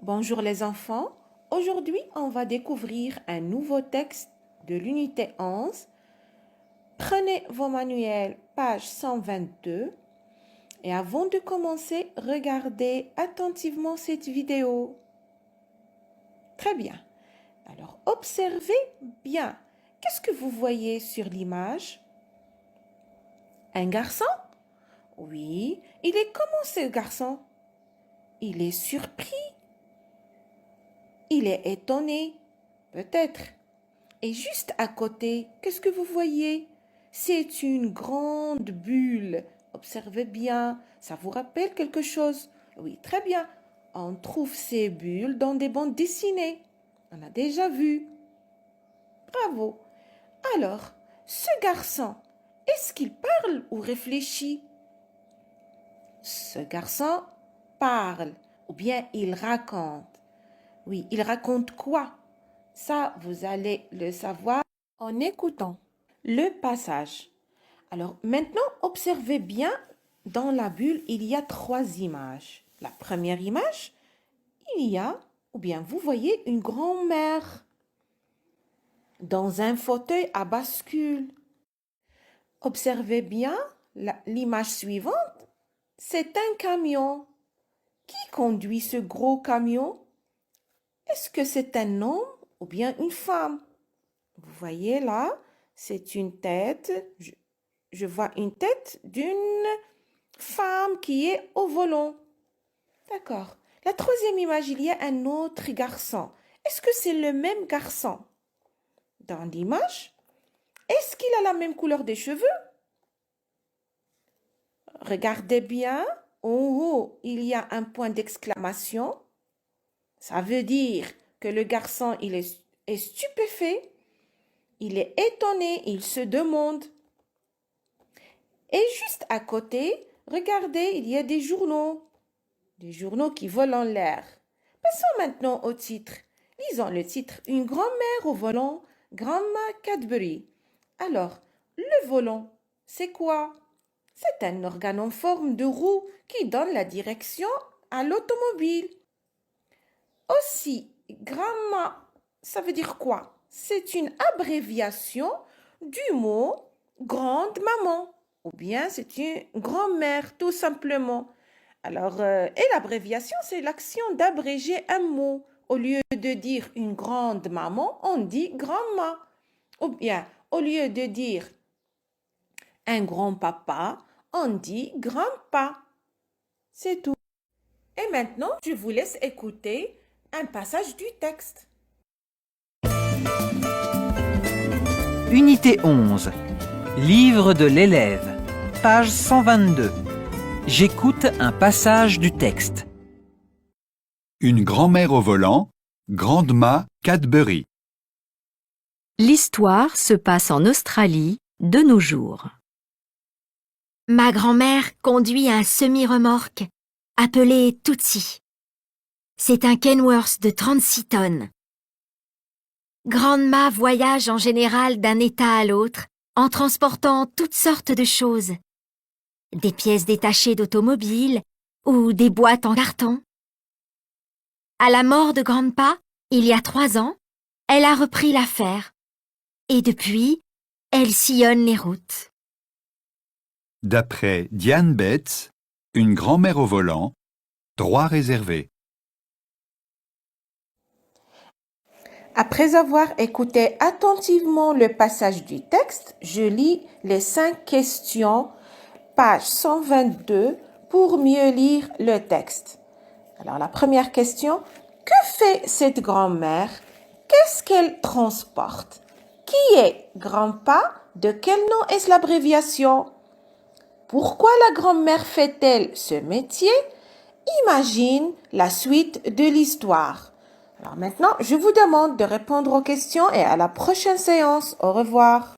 Bonjour les enfants. Aujourd'hui, on va découvrir un nouveau texte de l'unité 11. Prenez vos manuels, page 122. Et avant de commencer, regardez attentivement cette vidéo. Très bien. Alors, observez bien. Qu'est-ce que vous voyez sur l'image? Un garçon? Oui. Il est comment ce garçon? Il est surpris. Il est étonné. Peut-être. Et juste à côté, qu'est-ce que vous voyez? C'est une grande bulle. Observez bien, ça vous rappelle quelque chose? Oui, très bien. On trouve ces bulles dans des bandes dessinées. On a déjà vu. Bravo. Alors, ce garçon, est-ce qu'il parle ou réfléchit? Ce garçon parle ou bien il raconte. Oui, il raconte quoi? Ça, vous allez le savoir en écoutant le passage. Alors maintenant, observez bien, dans la bulle, il y a 3 images. La première image, il y a, ou bien vous voyez une grand-mère dans un fauteuil à bascule. Observez bien l'image suivante, c'est un camion. Qui conduit ce gros camion? Est-ce que c'est un homme ou bien une femme? Vous voyez là, c'est une tête. Je vois une tête d'une femme qui est au volant. D'accord. La troisième image, il y a un autre garçon. Est-ce que c'est le même garçon? Dans l'image, est-ce qu'il a la même couleur des cheveux? Regardez bien. En haut, il y a un point d'exclamation. Ça veut dire que le garçon, il est stupéfait. Il est étonné, il se demande. Et juste à côté, regardez, il y a des journaux qui volent en l'air. Passons maintenant au titre. Lisons le titre. Une grand-mère au volant, Grandma Cadbury. Alors, le volant, c'est quoi? C'est un organe en forme de roue qui donne la direction à l'automobile. Aussi, Grandma, ça veut dire quoi? C'est une abréviation du mot grande maman ou bien c'est une grand-mère tout simplement. Alors, et l'abréviation, c'est l'action d'abréger un mot. Au lieu de dire une grande maman, on dit grandma. Ou bien, au lieu de dire un grand-papa, on dit grand-pa. C'est tout. Et maintenant, je vous laisse écouter un passage du texte. Unité 11. Livre de l'élève. Page 122. J'écoute un passage du texte. Une grand-mère au volant, Grandma Cadbury. L'histoire se passe en Australie de nos jours. Ma grand-mère conduit un semi-remorque appelé Tootsie. C'est un Kenworth de 36 tonnes. Grandma voyage en général d'un état à l'autre en transportant toutes sortes de choses. Des pièces détachées d'automobiles ou des boîtes en carton. À la mort de Grandpa, il y a 3 ans, elle a repris l'affaire. Et depuis, elle sillonne les routes. D'après Diane Betts, une grand-mère au volant, droit réservé. Après avoir écouté attentivement le passage du texte, je lis les 5 questions, page 122, pour mieux lire le texte. Alors, la première question, que fait cette grand-mère? Qu'est-ce qu'elle transporte? Qui est grand-pa? De quel nom est l'abréviation? Pourquoi la grand-mère fait-elle ce métier? Imagine la suite de l'histoire. Alors maintenant, je vous demande de répondre aux questions et à la prochaine séance. Au revoir.